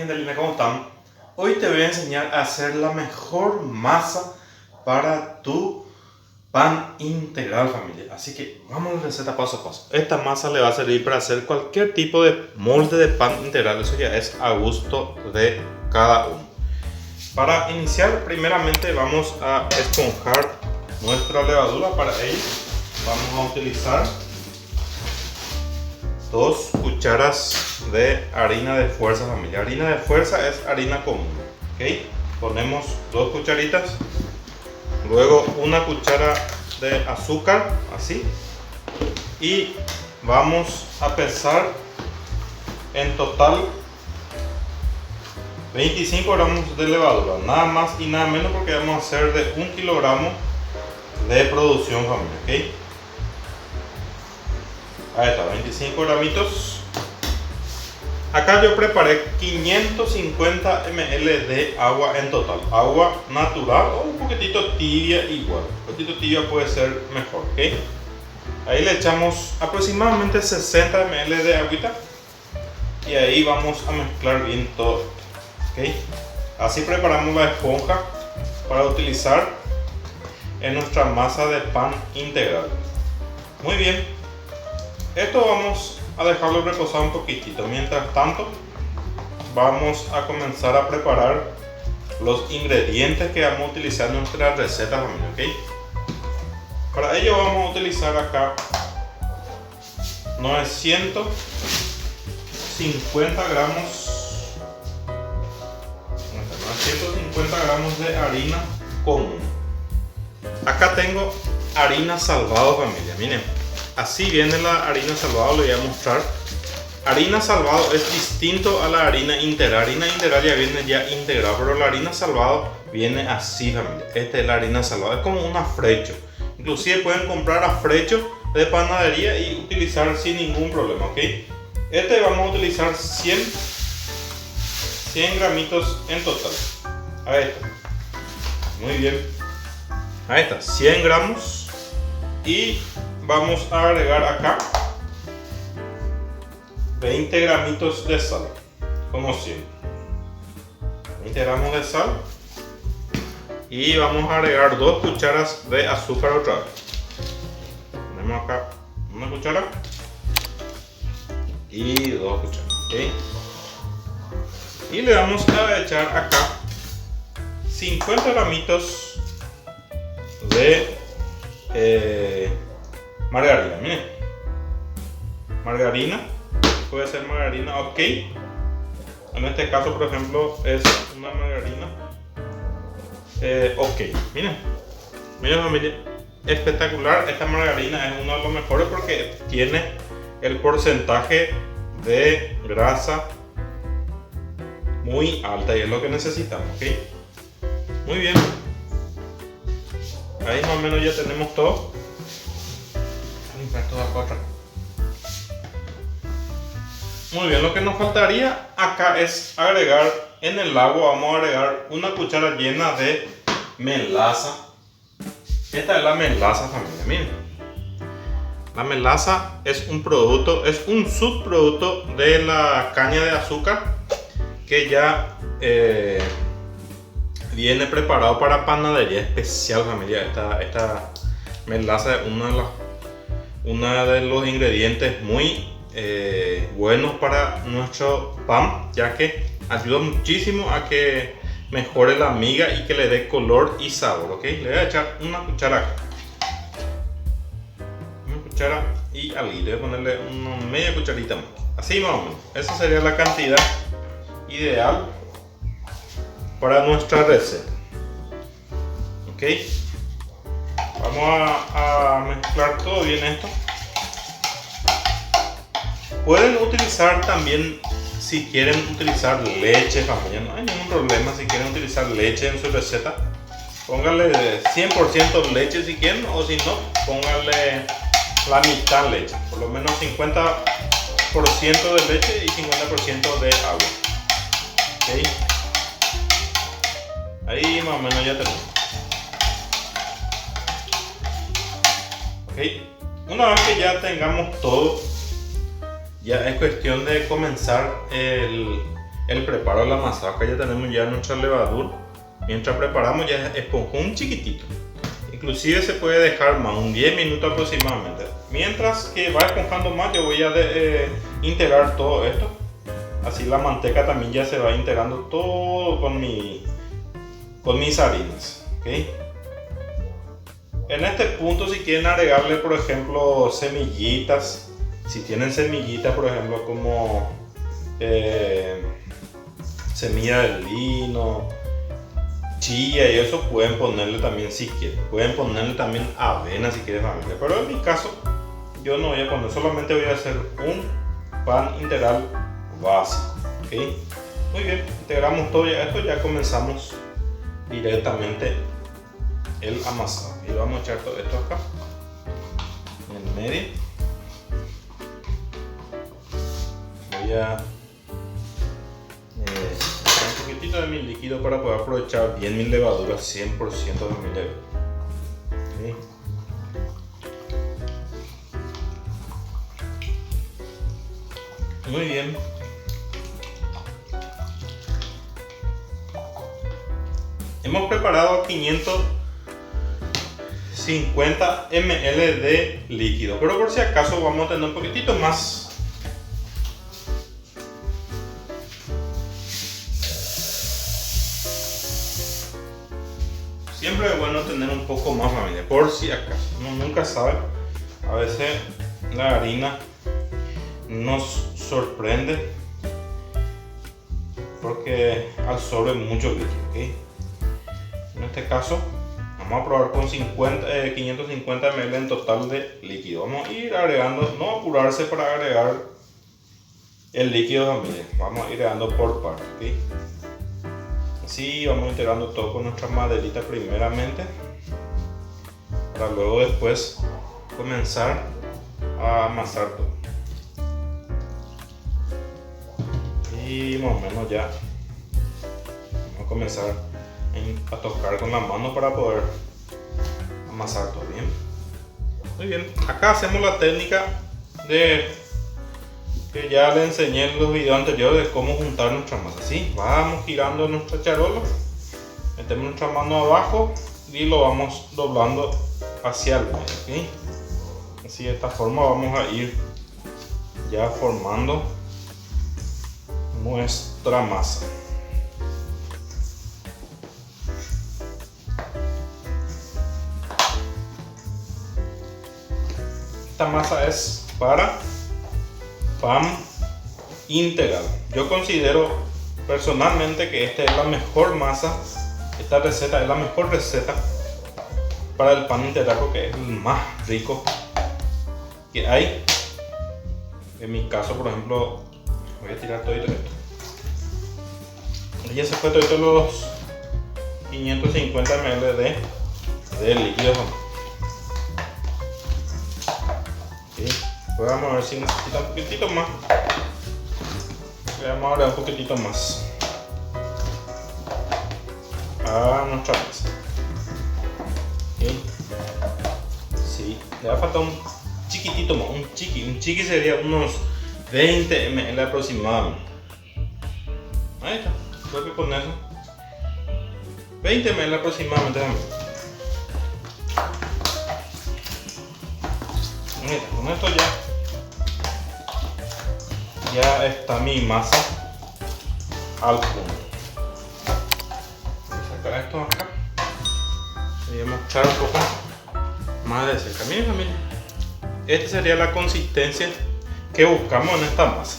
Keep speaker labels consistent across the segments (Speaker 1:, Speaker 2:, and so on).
Speaker 1: gente linda, ¿cómo están? Hoy te voy a enseñar a hacer la mejor masa para tu pan integral, familia. Así que vamos a la receta paso a paso. Esta masa le va a servir para hacer cualquier tipo de molde de pan integral. Eso ya es a gusto de cada uno. Para iniciar, primeramente vamos a esponjar nuestra levadura. Para ello vamos a utilizar 2 cucharas de harina de fuerza, familia. Harina de fuerza es harina común, ¿ok? Ponemos 2 cucharitas, luego una cuchara de azúcar, así, y vamos a pesar en total 25 gramos de levadura, nada más y nada menos, porque vamos a hacer de 1 kilogramo de producción, familia, ¿ok? Ahí está, 25 gramitos. Acá yo preparé 550 ml de agua en total. Agua natural o un poquitito tibia igual. Un poquitito tibia puede ser mejor, ¿ok? Ahí le echamos aproximadamente 60 ml de agüita. Y ahí vamos a mezclar bien todo, ¿ok? Así preparamos la esponja para utilizar en nuestra masa de pan integral. Muy bien. Esto vamos a dejarlo reposar un poquitito. Mientras tanto, vamos a comenzar a preparar los ingredientes que vamos a utilizar en nuestra receta, familia, ¿ok? Para ello vamos a utilizar acá 950 gramos 950 gramos de harina común. Acá tengo harina Salvado, familia, miren. Así viene la harina Salvado, le voy a mostrar. Harina Salvado es distinto a la harina integral. Harina integral ya viene ya integrada, pero la harina Salvado viene así, familia. Esta es la harina Salvado, es como un afrecho. Inclusive pueden comprar afrecho de panadería y utilizar sin ningún problema, ¿ok? Este vamos a utilizar 100 gramitos en total. Ahí está. Muy bien. Ahí está, 100 gramos. Y vamos a agregar acá 20 gramitos de sal, como siempre. 20 gramos de sal. Y vamos a agregar 2 cucharas de azúcar otra vez. Ponemos acá una cuchara y 2 cucharas, ¿ok? Y le vamos a echar acá 50 gramitos de margarina, miren. Margarina, puede ser margarina ok. En este caso, por ejemplo, es una margarina ok. Miren, miren, familia, espectacular. Esta margarina es uno de los mejores porque tiene el porcentaje de grasa muy alta y es lo que necesitamos, ok. Muy bien. Ahí más o menos ya tenemos todo. Muy bien, lo que nos faltaría acá es agregar en el agua, vamos a agregar una cuchara llena de melaza. Esta es la melaza, familia, miren. La melaza es un producto, es un subproducto de la caña de azúcar que ya viene preparado para panadería especial, familia. Esta melaza es uno de los ingredientes muy buenos para nuestro pan, ya que ayuda muchísimo a que mejore la miga y que le dé color y sabor, ¿ok? Le voy a echar una cuchara acá. Una cuchara y algo. Le voy a ponerle una media cucharita más. Así más o menos. Esa sería la cantidad ideal para nuestra receta, ok. Vamos a mezclar todo bien esto. Pueden utilizar también, si quieren utilizar leche, familia, no hay ningún problema. Si quieren utilizar leche en su receta, pónganle 100% leche si quieren, o si no, pónganle la mitad leche, por lo menos 50% de leche y 50% de agua, ok. Ahí más o menos ya tenemos. Ok, una vez que ya tengamos todo, ya es cuestión de comenzar el preparo de la masa. Acá ya tenemos ya nuestra levadura. Mientras preparamos ya esponjó un chiquitito. Inclusive se puede dejar más, un 10 minutos aproximadamente. Mientras que va esponjando más, yo voy a integrar todo esto. Así la manteca también ya se va integrando todo con mis harinas. ¿Okay? En este punto, si quieren agregarle, por ejemplo, semillitas, si tienen semillitas, por ejemplo, como semilla de lino, chía y eso, pueden ponerle también si quieren. Pueden ponerle también avena si quieren familia. Pero en mi caso, yo no voy a poner, solamente voy a hacer un pan integral básico. ¿Okay? Muy bien, integramos todo ya esto, ya comenzamos directamente el amasado. Y vamos a echar todo esto acá en el medio. Voy a un poquitito de mi líquido para poder aprovechar bien mi levadura, 100% de mi levadura. ¿Okay? Muy bien. Hemos preparado 550 ml de líquido, pero por si acaso vamos a tener un poquitito más. Siempre es bueno tener un poco más, familia, por si acaso. Uno nunca sabe. A veces la harina nos sorprende porque absorbe mucho líquido. ¿Okay? En este caso vamos a probar con 550 ml en total de líquido. Vamos a ir agregando, no apurarse para agregar el líquido también. Vamos a ir agregando por partes. ¿Okay? Así vamos integrando todo con nuestra maderita primeramente, para luego después comenzar a amasar todo. Y más o menos ya vamos a comenzar a tocar con la mano para poder amasar todo bien. Muy bien, acá hacemos la técnica que ya le enseñé en los videos anteriores de cómo juntar nuestra masa. ¿Sí? Vamos girando nuestra charola, metemos nuestra mano abajo y lo vamos doblando hacia el medio. ¿Okay? Así de esta forma vamos a ir ya formando nuestra masa. Esta masa es para pan integral. Yo considero personalmente que esta es la mejor masa, esta receta es la mejor receta para el pan integral porque es el más rico que hay. En mi caso, por ejemplo, voy a tirar todo esto. Ya se fue todo los 550 ml de líquido. ¿Sí? Pues vamos a ver si necesita un poquitito más. Le vamos a agregar un poquitito más a nuestra masa. ¿Sí? Sí, le va a faltar un chiquitito más, un chiqui sería unos 20 ml aproximadamente. Ahí está, creo que con eso 20 ml aproximadamente también. Mira, con esto ya está mi masa al punto. Voy a sacar esto acá. Voy a mostrar un poco más de cerca. Miren, familia, esta sería la consistencia que buscamos en esta masa.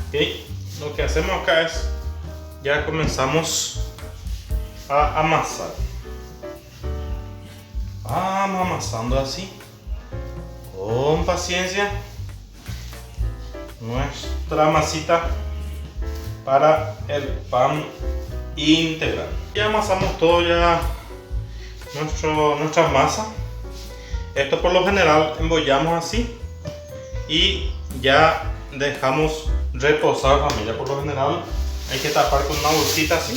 Speaker 1: ¿Okay? Lo que hacemos acá es ya comenzamos a amasar. Vamos amasando así con paciencia nuestra masita para el pan integral. Ya amasamos todo ya nuestra masa. Esto por lo general embollamos así y ya dejamos reposar, familia. Por lo general hay que tapar con una bolsita así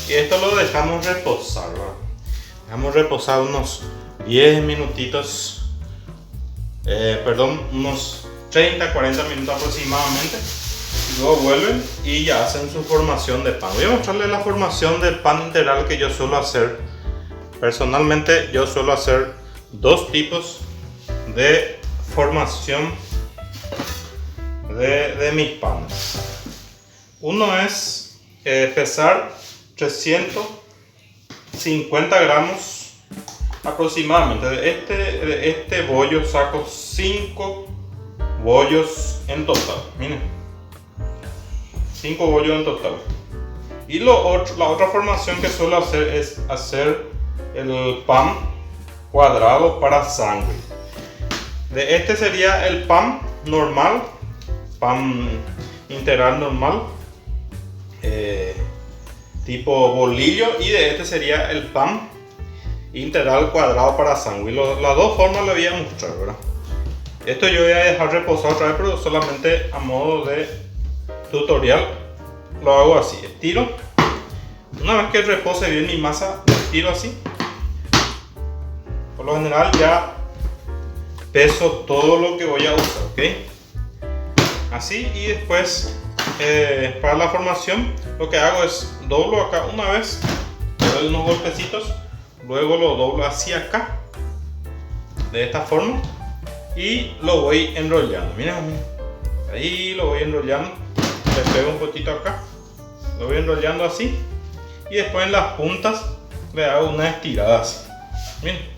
Speaker 1: y esto lo dejamos reposar, ¿verdad? Dejamos reposar unos 10 minutitos, unos 30-40 minutos aproximadamente. Luego vuelven y ya hacen su formación de pan. Voy a mostrarles la formación del pan integral que yo suelo hacer. Personalmente yo suelo hacer dos tipos de formación de mis panes. Uno es pesar 350 gramos aproximadamente. De este bollo saco 5 bollos en total. Miren, 5 bollos en total. Y la otra formación que suelo hacer es hacer el pan cuadrado para sándwich. De este sería el pan normal, pan integral normal, tipo bolillo, y de este sería el pan integral cuadrado para sándwich. Las dos formas le voy a mostrar, ¿verdad? Esto yo voy a dejar reposar otra vez, pero solamente a modo de tutorial. Lo hago así, estiro. Una vez que repose bien mi masa, estiro así. Por lo general ya peso todo lo que voy a usar, ¿ok? Así, y después para la formación lo que hago es doblo acá una vez, le doy unos golpecitos, luego lo doblo hacia acá, de esta forma, y lo voy enrollando. Miren, ahí lo voy enrollando, le pego un poquito acá, lo voy enrollando así, y después en las puntas le hago una estirada así. Miren,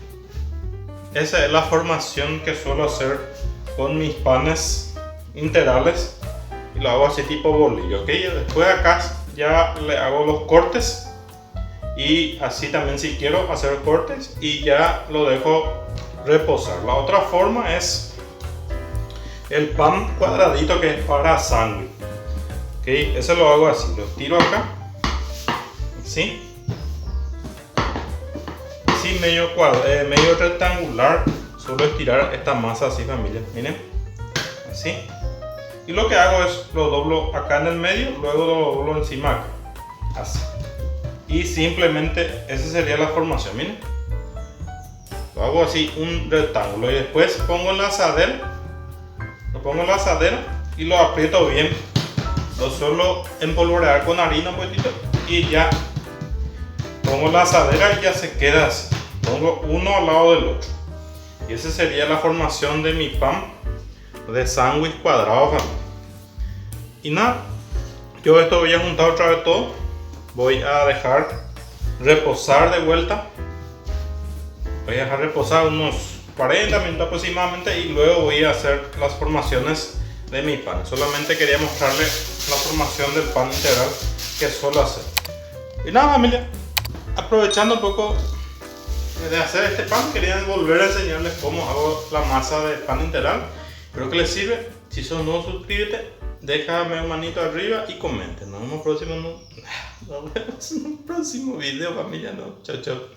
Speaker 1: esa es la formación que suelo hacer con mis panes integrales, y lo hago así tipo bolillo, ¿ok? Después acá ya le hago los cortes, y así también si quiero hacer cortes, y ya lo dejo reposar. La otra forma es el pan cuadradito, que es para sándwich, ¿ok? Ese lo hago así, lo tiro acá, así, medio rectangular. Suelo estirar esta masa así, familia, miren, así, y lo que hago es lo doblo acá en el medio, luego lo doblo encima acá, así, y simplemente esa sería la formación. Miren, lo hago así, un rectángulo, y después pongo en la asadera, y lo aprieto bien. Lo suelo empolvorear con harina un poquito, y ya pongo la asadera y ya se queda así. Pongo uno al lado del otro, y esa sería la formación de mi pan de sándwich cuadrado, familia. Y nada, yo esto voy a juntar otra vez todo, voy a dejar reposar de vuelta, voy a dejar reposar unos 40 minutos aproximadamente, y luego voy a hacer las formaciones de mi pan. Solamente quería mostrarles la formación del pan integral que suelo hacer. Y nada, familia, aprovechando un poco de hacer este pan, quería volver a enseñarles cómo hago la masa de pan integral. Espero que les sirve. Si sos nuevo, suscríbete, déjame un manito arriba y comenten. Nos vemos en un próximo video, familia. Chao, chao.